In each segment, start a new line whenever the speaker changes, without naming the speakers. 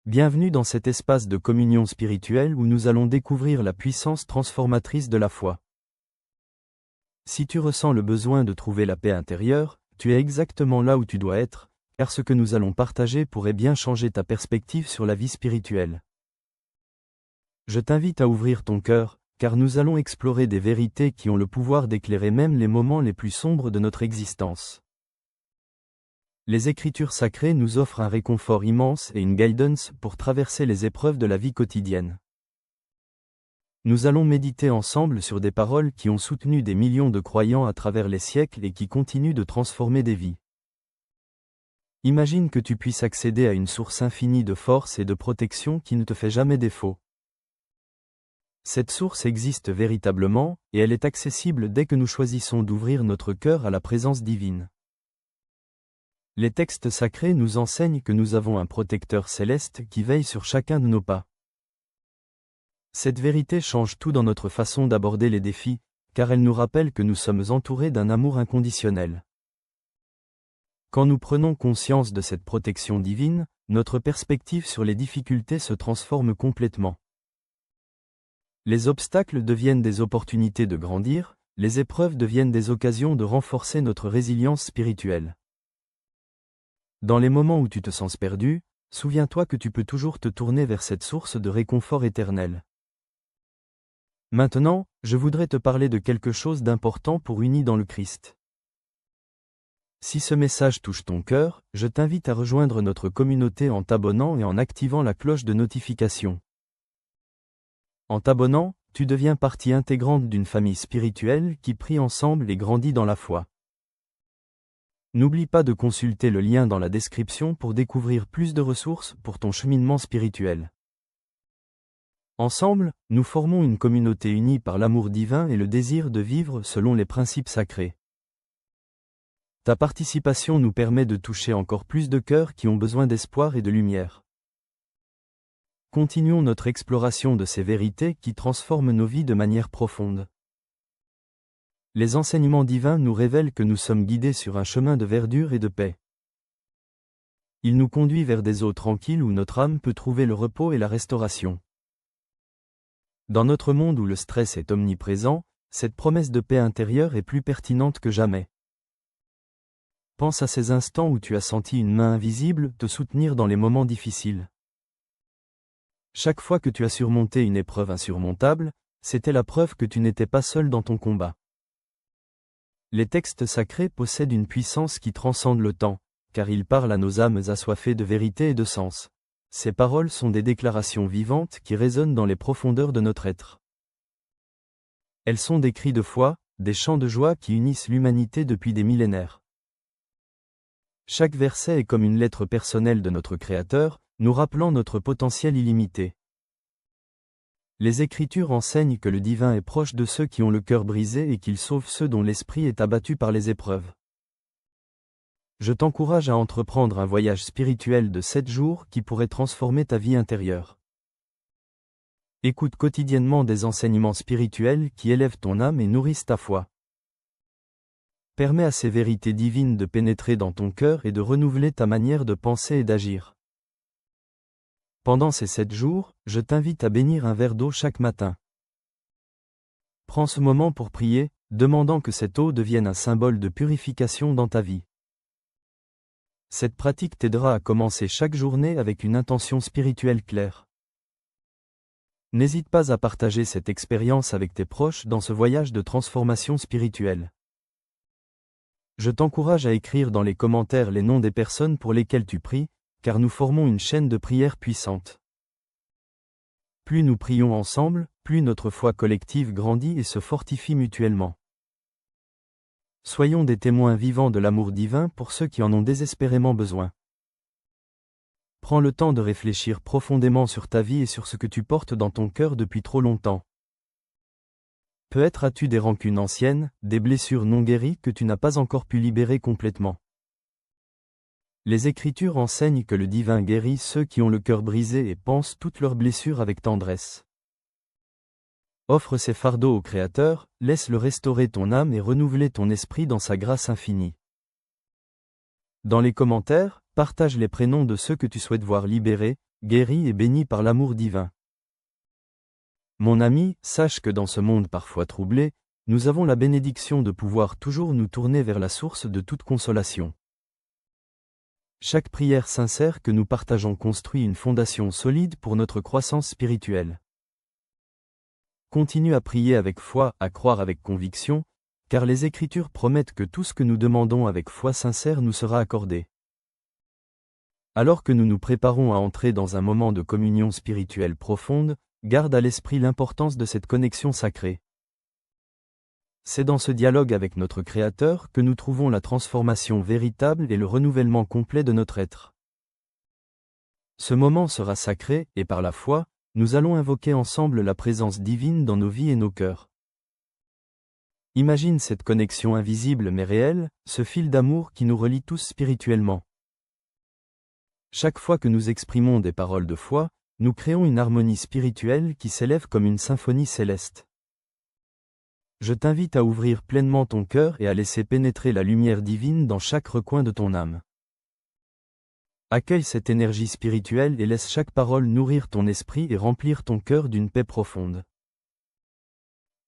Bienvenue dans cet espace de communion spirituelle où nous allons découvrir la puissance transformatrice de la foi. Si tu ressens le besoin de trouver la paix intérieure, tu es exactement là où tu dois être, car ce que nous allons partager pourrait bien changer ta perspective sur la vie spirituelle. Je t'invite à ouvrir ton cœur, car nous allons explorer des vérités qui ont le pouvoir d'éclairer même les moments les plus sombres de notre existence. Les Écritures sacrées nous offrent un réconfort immense et une guidance pour traverser les épreuves de la vie quotidienne. Nous allons méditer ensemble sur des paroles qui ont soutenu des millions de croyants à travers les siècles et qui continuent de transformer des vies. Imagine que tu puisses accéder à une source infinie de force et de protection qui ne te fait jamais défaut. Cette source existe véritablement, et elle est accessible dès que nous choisissons d'ouvrir notre cœur à la présence divine. Les textes sacrés nous enseignent que nous avons un protecteur céleste qui veille sur chacun de nos pas. Cette vérité change tout dans notre façon d'aborder les défis, car elle nous rappelle que nous sommes entourés d'un amour inconditionnel. Quand nous prenons conscience de cette protection divine, notre perspective sur les difficultés se transforme complètement. Les obstacles deviennent des opportunités de grandir, les épreuves deviennent des occasions de renforcer notre résilience spirituelle. Dans les moments où tu te sens perdu, souviens-toi que tu peux toujours te tourner vers cette source de réconfort éternel. Maintenant, je voudrais te parler de quelque chose d'important pour unis dans le Christ. Si ce message touche ton cœur, je t'invite à rejoindre notre communauté en t'abonnant et en activant la cloche de notification. En t'abonnant, tu deviens partie intégrante d'une famille spirituelle qui prie ensemble et grandit dans la foi. N'oublie pas de consulter le lien dans la description pour découvrir plus de ressources pour ton cheminement spirituel. Ensemble, nous formons une communauté unie par l'amour divin et le désir de vivre selon les principes sacrés. Ta participation nous permet de toucher encore plus de cœurs qui ont besoin d'espoir et de lumière. Continuons notre exploration de ces vérités qui transforment nos vies de manière profonde. Les enseignements divins nous révèlent que nous sommes guidés sur un chemin de verdure et de paix. Il nous conduit vers des eaux tranquilles où notre âme peut trouver le repos et la restauration. Dans notre monde où le stress est omniprésent, cette promesse de paix intérieure est plus pertinente que jamais. Pense à ces instants où tu as senti une main invisible te soutenir dans les moments difficiles. Chaque fois que tu as surmonté une épreuve insurmontable, c'était la preuve que tu n'étais pas seul dans ton combat. Les textes sacrés possèdent une puissance qui transcende le temps, car ils parlent à nos âmes assoiffées de vérité et de sens. Ces paroles sont des déclarations vivantes qui résonnent dans les profondeurs de notre être. Elles sont des cris de foi, des chants de joie qui unissent l'humanité depuis des millénaires. Chaque verset est comme une lettre personnelle de notre Créateur, nous rappelant notre potentiel illimité. Les Écritures enseignent que le divin est proche de ceux qui ont le cœur brisé et qu'il sauve ceux dont l'esprit est abattu par les épreuves. Je t'encourage à entreprendre un voyage spirituel de 7 jours qui pourrait transformer ta vie intérieure. Écoute quotidiennement des enseignements spirituels qui élèvent ton âme et nourrissent ta foi. Permets à ces vérités divines de pénétrer dans ton cœur et de renouveler ta manière de penser et d'agir. Pendant ces 7 jours, je t'invite à bénir un verre d'eau chaque matin. Prends ce moment pour prier, demandant que cette eau devienne un symbole de purification dans ta vie. Cette pratique t'aidera à commencer chaque journée avec une intention spirituelle claire. N'hésite pas à partager cette expérience avec tes proches dans ce voyage de transformation spirituelle. Je t'encourage à écrire dans les commentaires les noms des personnes pour lesquelles tu pries, car nous formons une chaîne de prière puissante. Plus nous prions ensemble, plus notre foi collective grandit et se fortifie mutuellement. Soyons des témoins vivants de l'amour divin pour ceux qui en ont désespérément besoin. Prends le temps de réfléchir profondément sur ta vie et sur ce que tu portes dans ton cœur depuis trop longtemps. Peut-être as-tu des rancunes anciennes, des blessures non guéries que tu n'as pas encore pu libérer complètement. Les Écritures enseignent que le divin guérit ceux qui ont le cœur brisé et pansent toutes leurs blessures avec tendresse. Offre ces fardeaux au Créateur, laisse-le restaurer ton âme et renouveler ton esprit dans sa grâce infinie. Dans les commentaires, partage les prénoms de ceux que tu souhaites voir libérés, guéri et béni par l'amour divin. Mon ami, sache que dans ce monde parfois troublé, nous avons la bénédiction de pouvoir toujours nous tourner vers la source de toute consolation. Chaque prière sincère que nous partageons construit une fondation solide pour notre croissance spirituelle. Continue à prier avec foi, à croire avec conviction, car les Écritures promettent que tout ce que nous demandons avec foi sincère nous sera accordé. Alors que nous nous préparons à entrer dans un moment de communion spirituelle profonde, garde à l'esprit l'importance de cette connexion sacrée. C'est dans ce dialogue avec notre Créateur que nous trouvons la transformation véritable et le renouvellement complet de notre être. Ce moment sera sacré, et par la foi, nous allons invoquer ensemble la présence divine dans nos vies et nos cœurs. Imagine cette connexion invisible mais réelle, ce fil d'amour qui nous relie tous spirituellement. Chaque fois que nous exprimons des paroles de foi, nous créons une harmonie spirituelle qui s'élève comme une symphonie céleste. Je t'invite à ouvrir pleinement ton cœur et à laisser pénétrer la lumière divine dans chaque recoin de ton âme. Accueille cette énergie spirituelle et laisse chaque parole nourrir ton esprit et remplir ton cœur d'une paix profonde.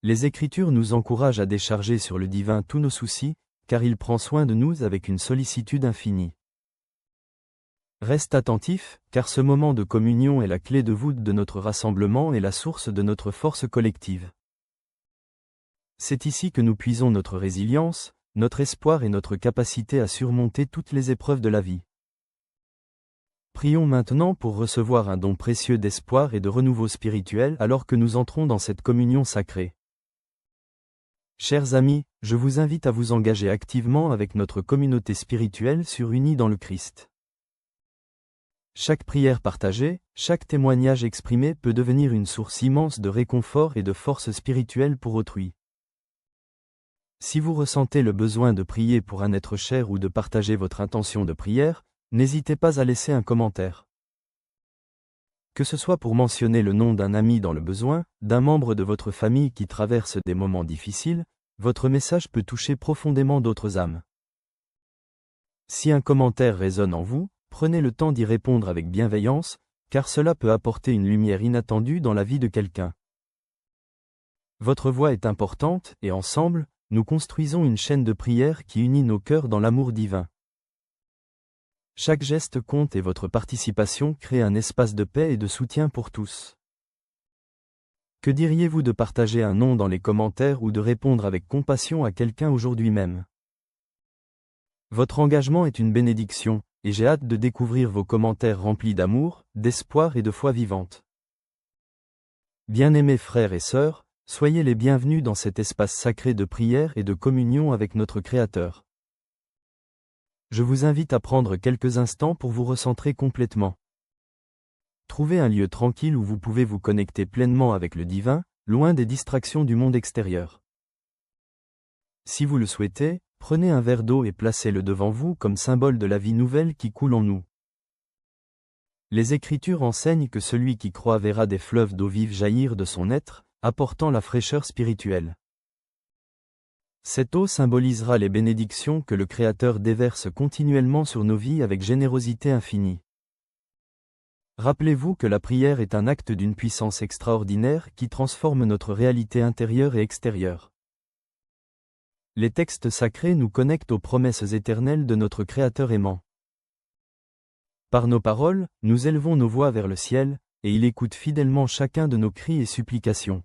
Les Écritures nous encouragent à décharger sur le divin tous nos soucis, car il prend soin de nous avec une sollicitude infinie. Reste attentif, car ce moment de communion est la clé de voûte de notre rassemblement et la source de notre force collective. C'est ici que nous puisons notre résilience, notre espoir et notre capacité à surmonter toutes les épreuves de la vie. Prions maintenant pour recevoir un don précieux d'espoir et de renouveau spirituel alors que nous entrons dans cette communion sacrée. Chers amis, je vous invite à vous engager activement avec notre communauté spirituelle unie dans le Christ. Chaque prière partagée, chaque témoignage exprimé peut devenir une source immense de réconfort et de force spirituelle pour autrui. Si vous ressentez le besoin de prier pour un être cher ou de partager votre intention de prière, n'hésitez pas à laisser un commentaire. Que ce soit pour mentionner le nom d'un ami dans le besoin, d'un membre de votre famille qui traverse des moments difficiles, votre message peut toucher profondément d'autres âmes. Si un commentaire résonne en vous, prenez le temps d'y répondre avec bienveillance, car cela peut apporter une lumière inattendue dans la vie de quelqu'un. Votre voix est importante, et ensemble, nous construisons une chaîne de prière qui unit nos cœurs dans l'amour divin. Chaque geste compte et votre participation crée un espace de paix et de soutien pour tous. Que diriez-vous de partager un nom dans les commentaires ou de répondre avec compassion à quelqu'un aujourd'hui même? Votre engagement est une bénédiction, et j'ai hâte de découvrir vos commentaires remplis d'amour, d'espoir et de foi vivante. Bien-aimés frères et sœurs, soyez les bienvenus dans cet espace sacré de prière et de communion avec notre Créateur. Je vous invite à prendre quelques instants pour vous recentrer complètement. Trouvez un lieu tranquille où vous pouvez vous connecter pleinement avec le divin, loin des distractions du monde extérieur. Si vous le souhaitez, prenez un verre d'eau et placez-le devant vous comme symbole de la vie nouvelle qui coule en nous. Les Écritures enseignent que celui qui croit verra des fleuves d'eau vive jaillir de son être, apportant la fraîcheur spirituelle. Cette eau symbolisera les bénédictions que le Créateur déverse continuellement sur nos vies avec générosité infinie. Rappelez-vous que la prière est un acte d'une puissance extraordinaire qui transforme notre réalité intérieure et extérieure. Les textes sacrés nous connectent aux promesses éternelles de notre Créateur aimant. Par nos paroles, nous élevons nos voix vers le ciel, et il écoute fidèlement chacun de nos cris et supplications.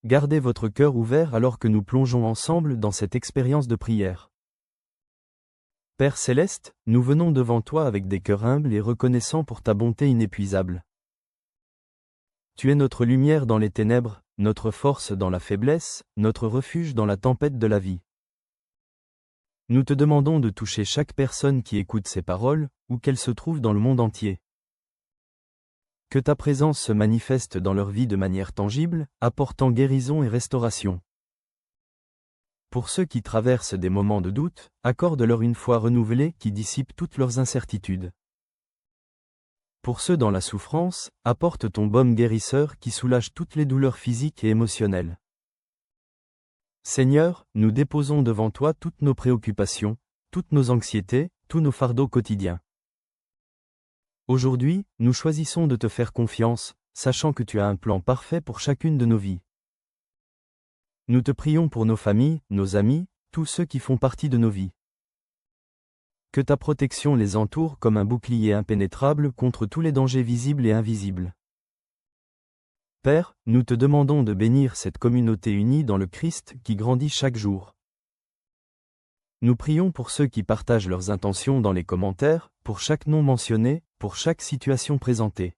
Gardez votre cœur ouvert alors que nous plongeons ensemble dans cette expérience de prière. Père céleste, nous venons devant toi avec des cœurs humbles et reconnaissants pour ta bonté inépuisable. Tu es notre lumière dans les ténèbres, notre force dans la faiblesse, notre refuge dans la tempête de la vie. Nous te demandons de toucher chaque personne qui écoute ces paroles, où qu'elle se trouve dans le monde entier. Que ta présence se manifeste dans leur vie de manière tangible, apportant guérison et restauration. Pour ceux qui traversent des moments de doute, accorde-leur une foi renouvelée qui dissipe toutes leurs incertitudes. Pour ceux dans la souffrance, apporte ton baume guérisseur qui soulage toutes les douleurs physiques et émotionnelles. Seigneur, nous déposons devant toi toutes nos préoccupations, toutes nos anxiétés, tous nos fardeaux quotidiens. Aujourd'hui, nous choisissons de te faire confiance, sachant que tu as un plan parfait pour chacune de nos vies. Nous te prions pour nos familles, nos amis, tous ceux qui font partie de nos vies. Que ta protection les entoure comme un bouclier impénétrable contre tous les dangers visibles et invisibles. Père, nous te demandons de bénir cette communauté unie dans le Christ qui grandit chaque jour. Nous prions pour ceux qui partagent leurs intentions dans les commentaires, pour chaque nom mentionné, pour chaque situation présentée.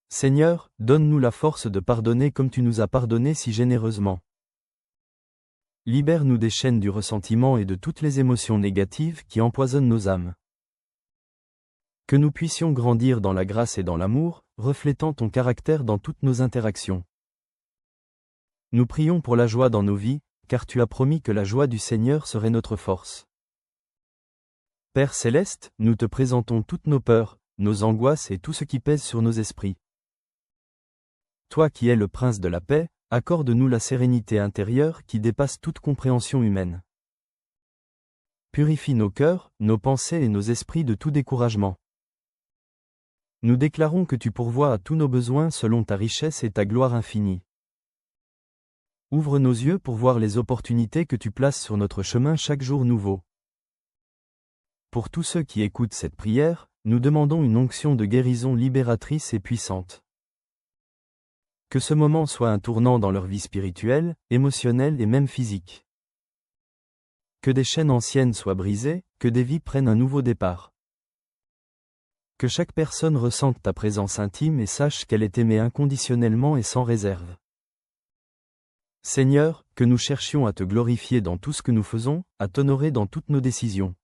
Seigneur, donne-nous la force de pardonner comme tu nous as pardonné si généreusement. Libère-nous des chaînes du ressentiment et de toutes les émotions négatives qui empoisonnent nos âmes. Que nous puissions grandir dans la grâce et dans l'amour, reflétant ton caractère dans toutes nos interactions. Nous prions pour la joie dans nos vies, car tu as promis que la joie du Seigneur serait notre force. Père céleste, nous te présentons toutes nos peurs, nos angoisses et tout ce qui pèse sur nos esprits. Toi qui es le Prince de la paix, accorde-nous la sérénité intérieure qui dépasse toute compréhension humaine. Purifie nos cœurs, nos pensées et nos esprits de tout découragement. Nous déclarons que tu pourvois à tous nos besoins selon ta richesse et ta gloire infinie. Ouvre nos yeux pour voir les opportunités que tu places sur notre chemin chaque jour nouveau. Pour tous ceux qui écoutent cette prière, nous demandons une onction de guérison libératrice et puissante. Que ce moment soit un tournant dans leur vie spirituelle, émotionnelle et même physique. Que des chaînes anciennes soient brisées, que des vies prennent un nouveau départ. Que chaque personne ressente ta présence intime et sache qu'elle est aimée inconditionnellement et sans réserve. Seigneur, que nous cherchions à te glorifier dans tout ce que nous faisons, à t'honorer dans toutes nos décisions.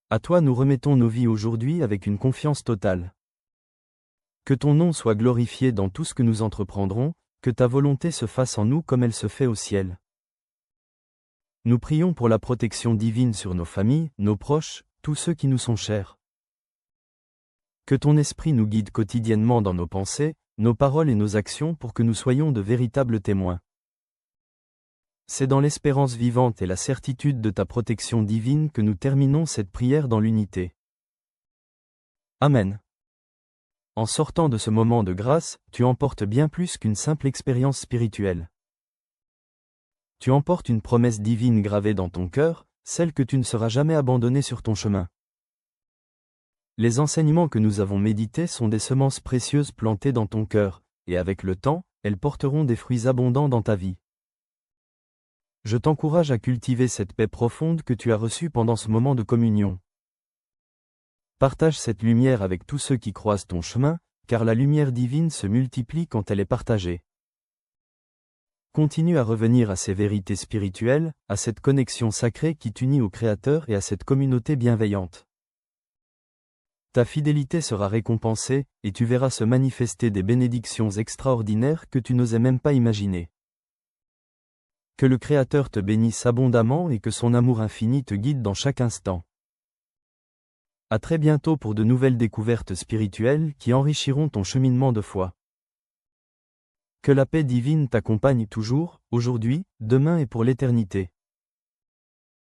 À toi nous remettons nos vies aujourd'hui avec une confiance totale. Que ton nom soit glorifié dans tout ce que nous entreprendrons, que ta volonté se fasse en nous comme elle se fait au ciel. Nous prions pour la protection divine sur nos familles, nos proches, tous ceux qui nous sont chers. Que ton esprit nous guide quotidiennement dans nos pensées, nos paroles et nos actions pour que nous soyons de véritables témoins. C'est dans l'espérance vivante et la certitude de ta protection divine que nous terminons cette prière dans l'unité. Amen. En sortant de ce moment de grâce, tu emportes bien plus qu'une simple expérience spirituelle. Tu emportes une promesse divine gravée dans ton cœur, celle que tu ne seras jamais abandonné sur ton chemin. Les enseignements que nous avons médités sont des semences précieuses plantées dans ton cœur, et avec le temps, elles porteront des fruits abondants dans ta vie. Je t'encourage à cultiver cette paix profonde que tu as reçue pendant ce moment de communion. Partage cette lumière avec tous ceux qui croisent ton chemin, car la lumière divine se multiplie quand elle est partagée. Continue à revenir à ces vérités spirituelles, à cette connexion sacrée qui t'unit au Créateur et à cette communauté bienveillante. Ta fidélité sera récompensée, et tu verras se manifester des bénédictions extraordinaires que tu n'osais même pas imaginer. Que le Créateur te bénisse abondamment et que son amour infini te guide dans chaque instant. À très bientôt pour de nouvelles découvertes spirituelles qui enrichiront ton cheminement de foi. Que la paix divine t'accompagne toujours, aujourd'hui, demain et pour l'éternité.